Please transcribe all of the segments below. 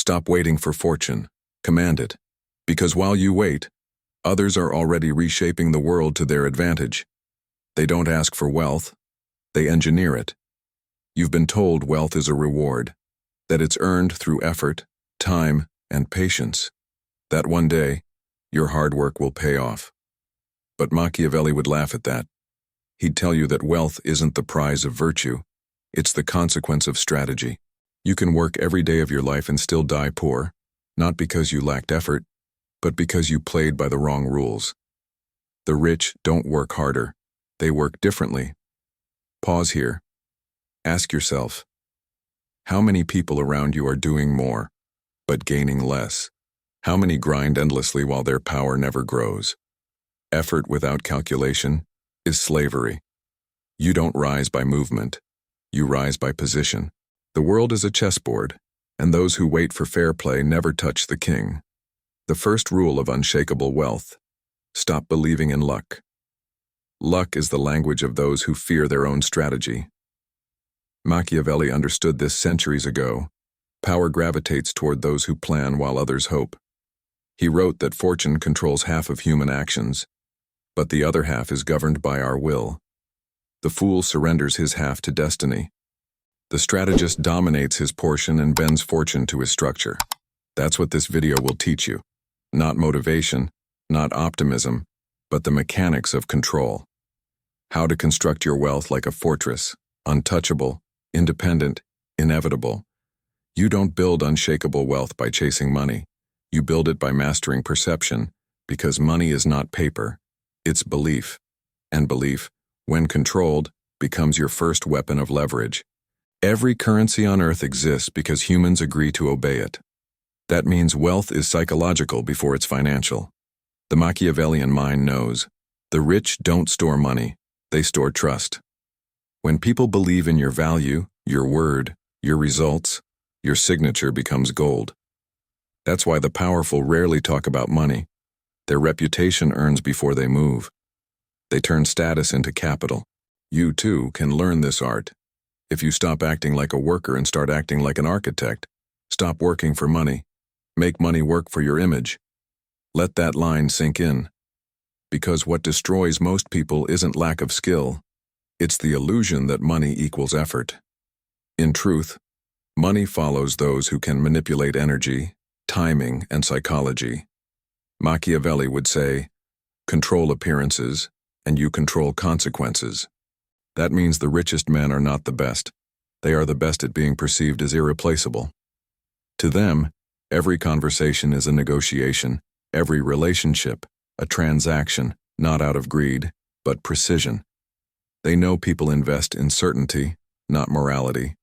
Stop waiting for fortune. Command it. Because while you wait, others are already reshaping the world to their advantage. They don't ask for wealth. They engineer it. You've been told wealth is a reward, that it's earned through effort, time, and patience, that one day, your hard work will pay off. But Machiavelli would laugh at that. He'd tell you that wealth isn't the prize of virtue, it's the consequence of strategy. You can work every day of your life and still die poor, not because you lacked effort, but because you played by the wrong rules. The rich don't work harder, they work differently. Pause here. Ask yourself, how many people around you are doing more, but gaining less? How many grind endlessly while their power never grows? Effort without calculation is slavery. You don't rise by movement, you rise by position. The world is a chessboard, and those who wait for fair play never touch the king. The first rule of unshakable wealth: stop believing in luck. Luck is the language of those who fear their own strategy. Machiavelli understood this centuries ago. Power gravitates toward those who plan while others hope. He wrote that fortune controls half of human actions, but the other half is governed by our will. The fool surrenders his half to destiny. The strategist dominates his portion and bends fortune to his structure. That's what this video will teach you. Not motivation, not optimism, but the mechanics of control. How to construct your wealth like a fortress, untouchable, independent, inevitable. You don't build unshakable wealth by chasing money. You build it by mastering perception, because money is not paper, it's belief. And belief, when controlled, becomes your first weapon of leverage. Every currency on earth exists because humans agree to obey it. That means wealth is psychological before it's financial. The Machiavellian mind knows, the rich don't store money, they store trust. When people believe in your value, your word, your results, your signature becomes gold. That's why the powerful rarely talk about money. Their reputation earns before they move. They turn status into capital. You too can learn this art. If you stop acting like a worker and start acting like an architect, stop working for money. Make money work for your image. Let that line sink in. Because what destroys most people isn't lack of skill. It's the illusion that money equals effort. In truth, money follows those who can manipulate energy, timing, and psychology. Machiavelli would say, control appearances, and you control consequences. That means the richest men are not the best. They are the best at being perceived as irreplaceable. To them, every conversation is a negotiation, every relationship, a transaction, not out of greed, but precision. They know people invest in certainty, not morality.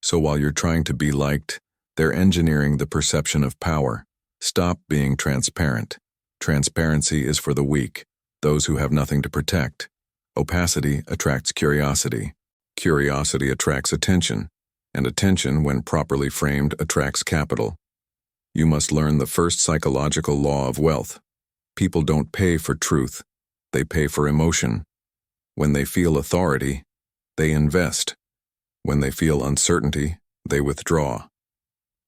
So while you're trying to be liked, they're engineering the perception of power. Stop being transparent. Transparency is for the weak, those who have nothing to protect. Opacity attracts curiosity. Curiosity attracts attention, and attention, when properly framed, attracts capital. You must learn the first psychological law of wealth. People don't pay for truth, they pay for emotion. When they feel authority, they invest. When they feel uncertainty, they withdraw.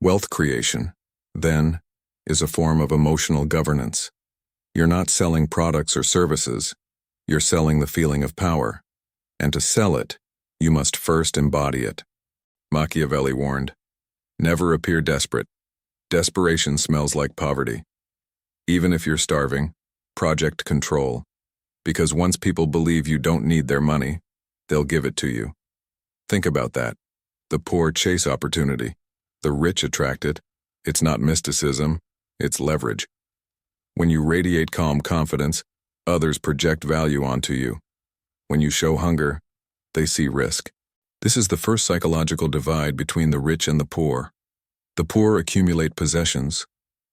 Wealth creation, then, is a form of emotional governance. You're not selling products or services, you're selling the feeling of power. And to sell it, you must first embody it. Machiavelli warned, never appear desperate. Desperation smells like poverty. Even if you're starving, project control. Because once people believe you don't need their money, they'll give it to you. Think about that. The poor chase opportunity. The rich attract it. It's not mysticism, it's leverage. When you radiate calm confidence, others project value onto you. When you show hunger, they see risk. This is the first psychological divide between the rich and the poor. The poor accumulate possessions.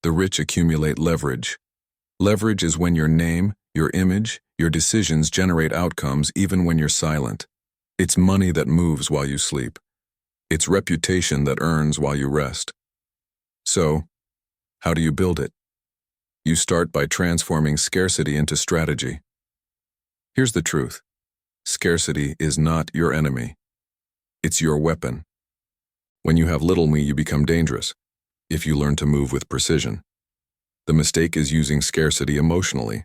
The rich accumulate leverage. Leverage is when your name, your image, your decisions generate outcomes even when you're silent. It's money that moves while you sleep. It's reputation that earns while you rest. So, how do you build it? You start by transforming scarcity into strategy. Here's the truth. Scarcity is not your enemy. It's your weapon. When you have little me, you become dangerous. if you learn to move with precision. The mistake is using scarcity emotionally.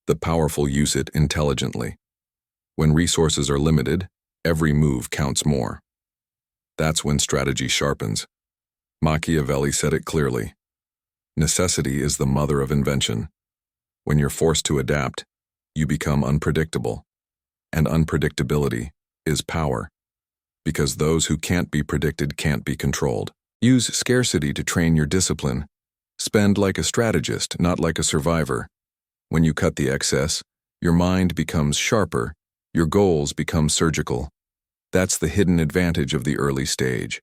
The powerful use it intelligently. When resources are limited, every move counts more. That's when strategy sharpens. Machiavelli said it clearly. Necessity is the mother of invention. When you're forced to adapt, you become unpredictable. And unpredictability is power. Because those who can't be predicted can't be controlled. Use scarcity to train your discipline. Spend like a strategist, not like a survivor. When you cut the excess, your mind becomes sharper, your goals become surgical. That's the hidden advantage of the early stage.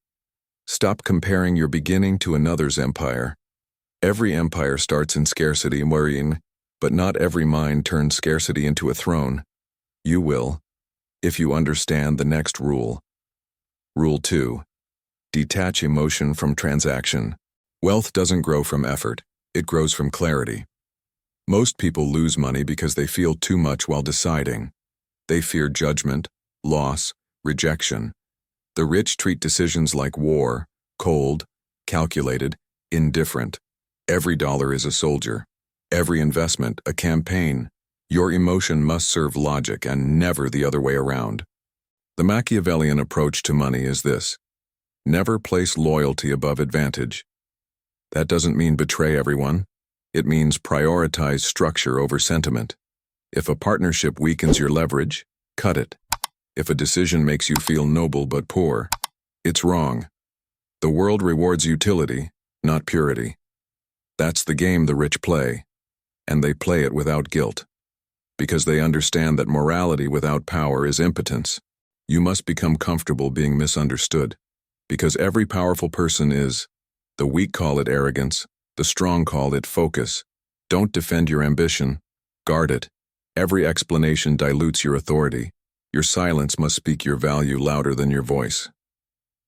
Stop comparing your beginning to another's empire. Every empire starts in scarcity and worrying, but not every mind turns scarcity into a throne. You will, if you understand the next rule. Rule 2. Detach emotion from transaction. Wealth doesn't grow from effort, it grows from clarity. Most people lose money because they feel too much while deciding. They fear judgment, loss, rejection. The rich treat decisions like war, cold, calculated, indifferent. Every dollar is a soldier. Every investment, a campaign. Your emotion must serve logic and never the other way around. The Machiavellian approach to money is this. Never place loyalty above advantage. That doesn't mean betray everyone. It means prioritize structure over sentiment. If a partnership weakens your leverage, cut it. If a decision makes you feel noble but poor, it's wrong. The world rewards utility, not purity. That's the game the rich play, and they play it without guilt, because they understand that morality without power is impotence. You must become comfortable being misunderstood, because every powerful person is. The weak call it arrogance, the strong call it focus. Don't defend your ambition, guard it. Every explanation dilutes your authority. Your silence must speak your value louder than your voice.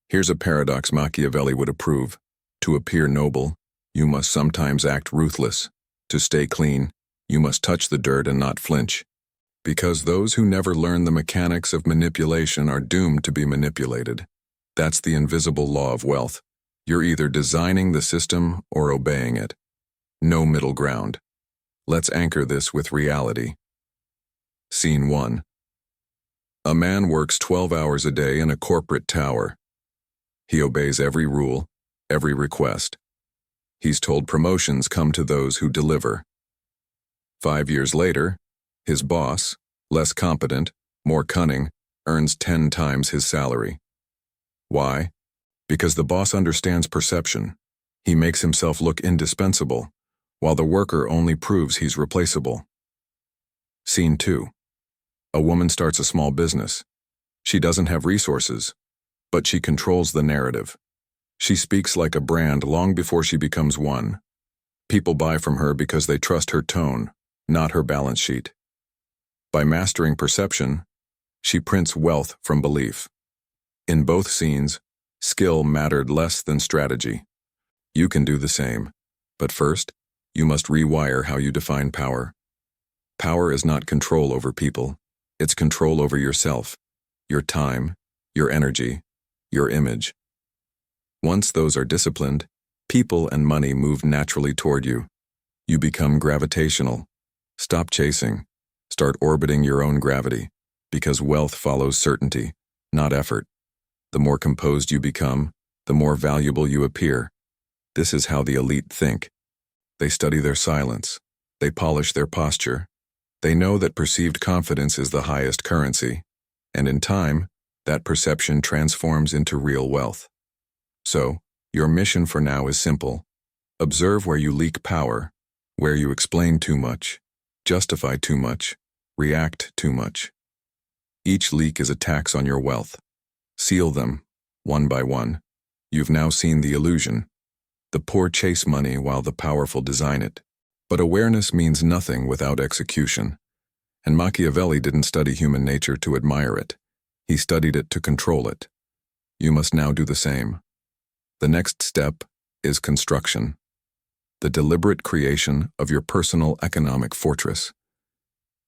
Here's a paradox Machiavelli would approve. To appear noble, you must sometimes act ruthless. To stay clean, you must touch the dirt and not flinch. Because those who never learn the mechanics of manipulation are doomed to be manipulated. That's the invisible law of wealth. You're either designing the system or obeying it. No middle ground. Let's anchor this with reality. Scene 1. A man works 12 hours a day in a corporate tower. He obeys every rule, every request. He's told promotions come to those who deliver. 5 years later, his boss, less competent, more cunning, earns 10 times his salary. Why? Because the boss understands perception. He makes himself look indispensable, while the worker only proves he's replaceable. Scene 2. A woman starts a small business. She doesn't have resources, but she controls the narrative. She speaks like a brand long before she becomes one. People buy from her because they trust her tone, not her balance sheet. By mastering perception, she prints wealth from belief. In both scenes, skill mattered less than strategy. You can do the same, but first, you must rewire how you define power. Power is not control over people, it's control over yourself, your time, your energy, your image. Once those are disciplined, people and money move naturally toward you. You become gravitational. Stop chasing. Start orbiting your own gravity, because wealth follows certainty, not effort. The more composed you become, the more valuable you appear. This is how the elite think. They study their silence. They polish their posture. They know that perceived confidence is the highest currency, and in time, that perception transforms into real wealth. So, your mission for now is simple. Observe where you leak power, where you explain too much, justify too much, react too much. Each leak is a tax on your wealth. Seal them, one by one. You've now seen the illusion. The poor chase money while the powerful design it. But awareness means nothing without execution. And Machiavelli didn't study human nature to admire it. He studied it to control it. You must now do the same. The next step is construction. The deliberate creation of your personal economic fortress.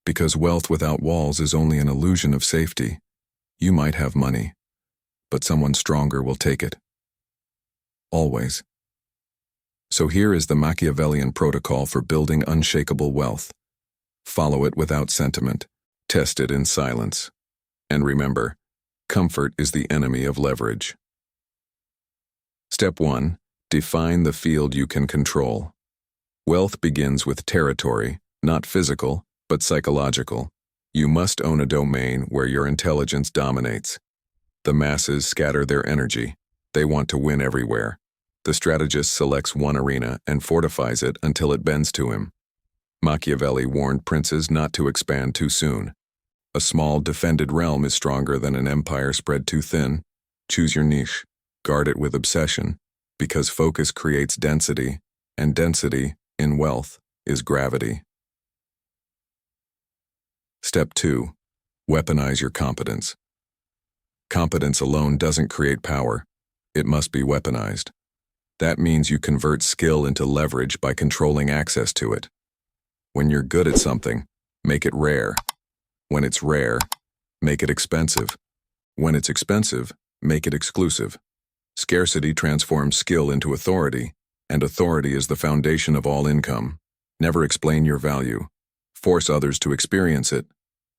Because wealth without walls is only an illusion of safety. You might have money, but someone stronger will take it. Always. So here is the Machiavellian protocol for building unshakable wealth. Follow it without sentiment. Test it in silence. And remember, comfort is the enemy of leverage. Step 1. Define the field you can control. Wealth begins with territory, not physical, but psychological. You must own a domain where your intelligence dominates. The masses scatter their energy. They want to win everywhere. The strategist selects one arena and fortifies it until it bends to him. Machiavelli warned princes not to expand too soon. A small, defended realm is stronger than an empire spread too thin. Choose your niche. Guard it with obsession, because focus creates density, and density, in wealth, is gravity. Step 2. Weaponize your competence. Competence alone doesn't create power. It must be weaponized. That means you convert skill into leverage by controlling access to it. When you're good at something, make it rare. When it's rare, make it expensive. When it's expensive, make it exclusive. Scarcity transforms skill into authority, and authority is the foundation of all income. Never explain your value. Force others to experience it.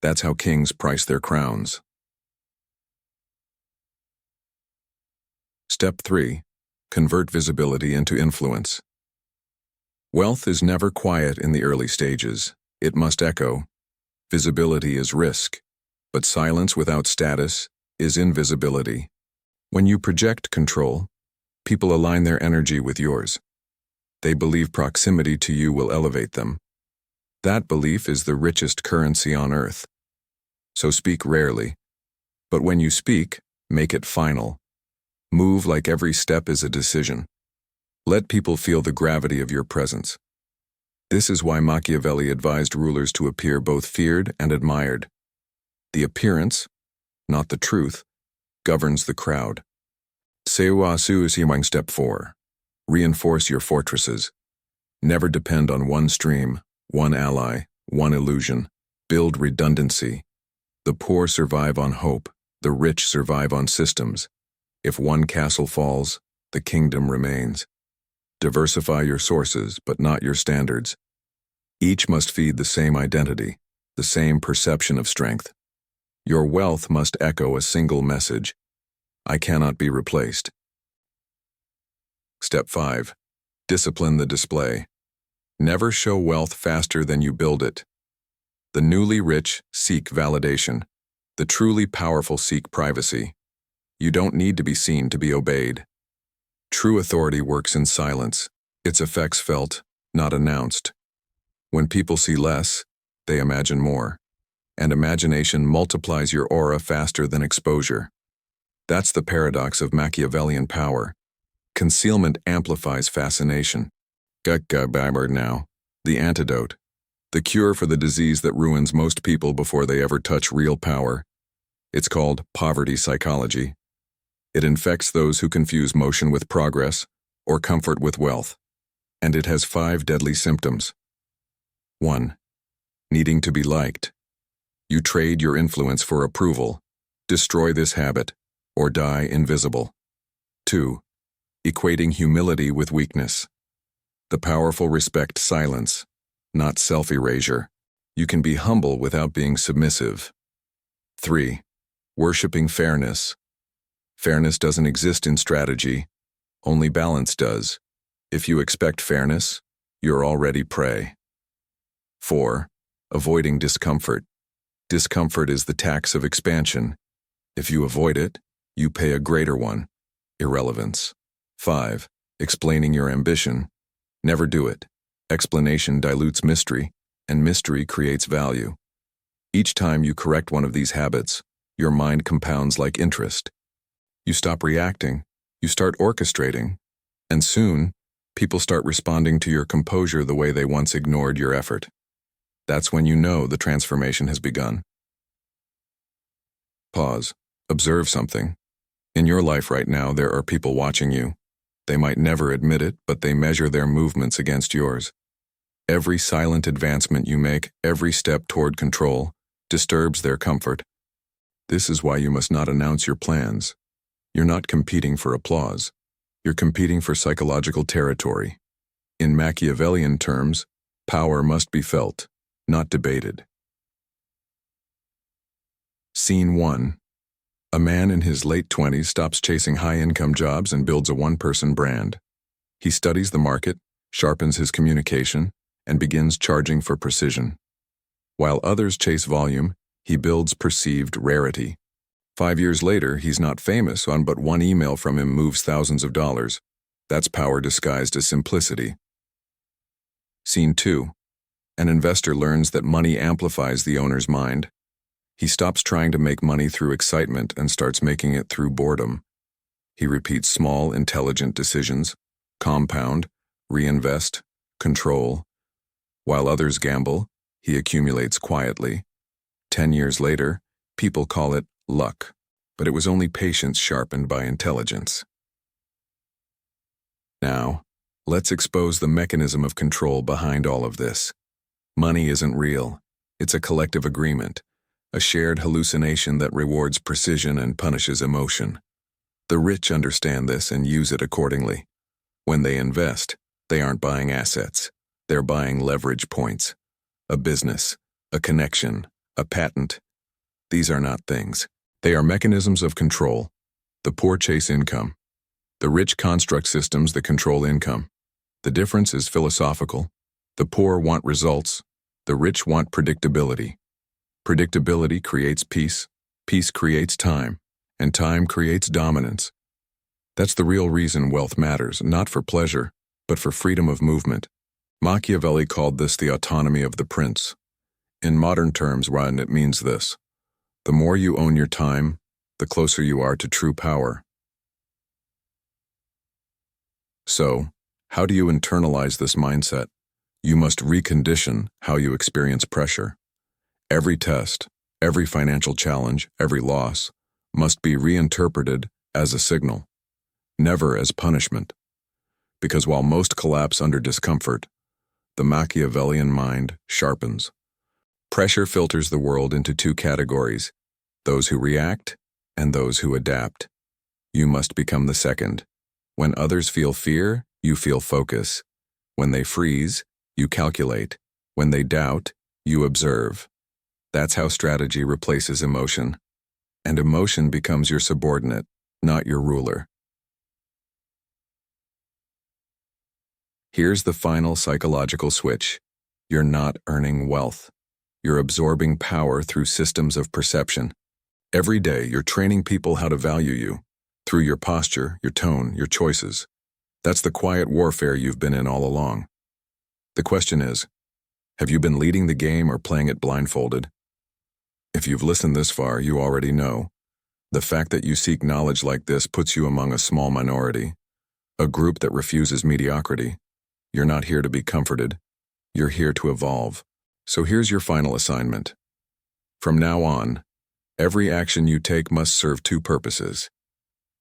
That's how kings price their crowns. Step 3. Convert visibility into influence. Wealth is never quiet in the early stages. It must echo. Visibility is risk, but silence without status is invisibility. When you project control, people align their energy with yours. They believe proximity to you will elevate them. That belief is the richest currency on earth. So speak rarely, but when you speak, make it final. Move like every step is a decision. Let people feel the gravity of your presence. This is why Machiavelli advised rulers to appear both feared and admired. The appearance, not the truth, governs the crowd. Step 4. Reinforce your fortresses. Never depend on one stream, one ally, one illusion. Build redundancy. The poor survive on hope, the rich survive on systems. If one castle falls, the kingdom remains. Diversify your sources, but not your standards. Each must feed the same identity, the same perception of strength. Your wealth must echo a single message: I cannot be replaced. Step 5. Discipline the display. Never show wealth faster than you build it. The newly rich seek validation. The truly powerful seek privacy. You don't need to be seen to be obeyed. True authority works in silence, its effects felt, not announced. When people see less, they imagine more. And imagination multiplies your aura faster than exposure. That's the paradox of Machiavellian power. Concealment amplifies fascination. Now, the antidote. The cure for the disease that ruins most people before they ever touch real power. It's called poverty psychology. It infects those who confuse motion with progress or comfort with wealth. And it has 5 deadly symptoms. 1. Needing to be liked. You trade your influence for approval. Destroy this habit, or die invisible. 2. Equating humility with weakness. The powerful respect silence, not self-erasure. You can be humble without being submissive. 3. Worshipping fairness. Fairness doesn't exist in strategy, only balance does. If you expect fairness, you're already prey. 4. Avoiding discomfort. Discomfort is the tax of expansion. If you avoid it, you pay a greater one: irrelevance. 5. Explaining your ambition. Never do it. Explanation dilutes mystery, and mystery creates value. Each time you correct one of these habits, your mind compounds like interest. You stop reacting, you start orchestrating, and soon, people start responding to your composure the way they once ignored your effort. That's when you know the transformation has begun. Pause. Observe something. In your life right now, there are people watching you. They might never admit it, but they measure their movements against yours. Every silent advancement you make, every step toward control, disturbs their comfort. This is why you must not announce your plans. You're not competing for applause. You're competing for psychological territory. In Machiavellian terms, power must be felt, not debated. Scene 1. A man in his late 20s stops chasing high-income jobs and builds a one-person brand. He studies the market, sharpens his communication, and begins charging for precision. While others chase volume, he builds perceived rarity. 5 years later, he's not famous, but one email from him moves thousands of dollars. That's power disguised as simplicity. Scene 2. An investor learns that money amplifies the owner's mind. He stops trying to make money through excitement and starts making it through boredom. He repeats small, intelligent decisions: compound, reinvest, control. While others gamble, he accumulates quietly. 10 years later, people call it luck, but it was only patience sharpened by intelligence. Now, let's expose the mechanism of control behind all of this. Money isn't real. It's a collective agreement, a shared hallucination that rewards precision and punishes emotion. The rich understand this and use it accordingly. When they invest, they aren't buying assets. They're buying leverage points. A business, a connection, a patent. These are not things. They are mechanisms of control. The poor chase income. The rich construct systems that control income. The difference is philosophical. The poor want results. The rich want predictability. Predictability creates peace. Peace creates time. And time creates dominance. That's the real reason wealth matters, not for pleasure, but for freedom of movement. Machiavelli called this the autonomy of the prince. In modern terms, it means this: the more you own your time, the closer you are to true power. So, how do you internalize this mindset? You must recondition how you experience pressure. Every test, every financial challenge, every loss must be reinterpreted as a signal, never as punishment. Because while most collapse under discomfort, the Machiavellian mind sharpens. Pressure filters the world into two categories: those who react and those who adapt. You must become the second. When others feel fear, you feel focus. When they freeze, you calculate. When they doubt, you observe. That's how strategy replaces emotion. And emotion becomes your subordinate, not your ruler. Here's the final psychological switch. You're not earning wealth. You're absorbing power through systems of perception. Every day, you're training people how to value you, through your posture, your tone, your choices. That's the quiet warfare you've been in all along. The question is, have you been leading the game or playing it blindfolded? If you've listened this far, you already know. The fact that you seek knowledge like this puts you among a small minority, a group that refuses mediocrity. You're not here to be comforted. You're here to evolve. So here's your final assignment. From now on, every action you take must serve two purposes.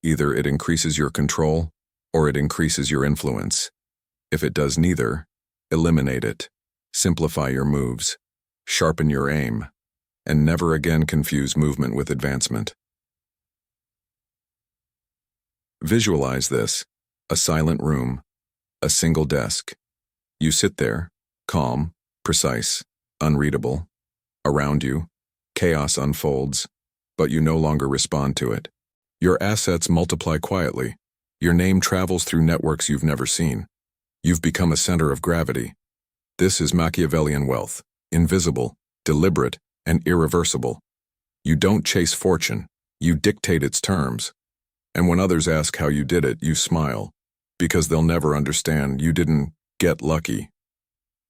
Either it increases your control, or it increases your influence. If it does neither, eliminate it. Simplify your moves. Sharpen your aim. And never again confuse movement with advancement. Visualize this: a silent room, a single desk. You sit there, calm, precise, unreadable. Around you, chaos unfolds, but you no longer respond to it. Your assets multiply quietly. Your name travels through networks you've never seen. You've become a center of gravity. This is Machiavellian wealth, invisible, deliberate, and irreversible. You don't chase fortune, you dictate its terms. And when others ask how you did it, you smile, because they'll never understand you didn't get lucky.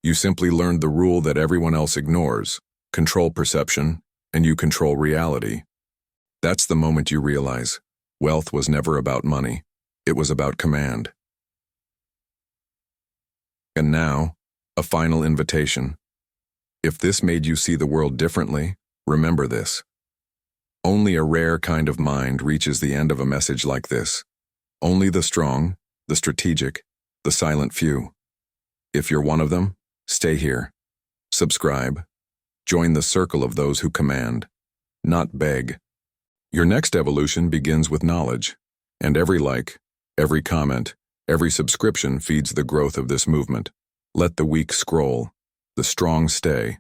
You simply learned the rule that everyone else ignores: control perception, and you control reality. That's the moment you realize wealth was never about money. It was about command. And now, a final invitation. If this made you see the world differently, remember this. Only a rare kind of mind reaches the end of a message like this. Only the strong, the strategic, the silent few. If you're one of them, stay here. Subscribe. Join the circle of those who command, not beg. Your next evolution begins with knowledge, and every like, every comment, Every subscription feeds the growth of this movement. Let the weak scroll, the strong stay.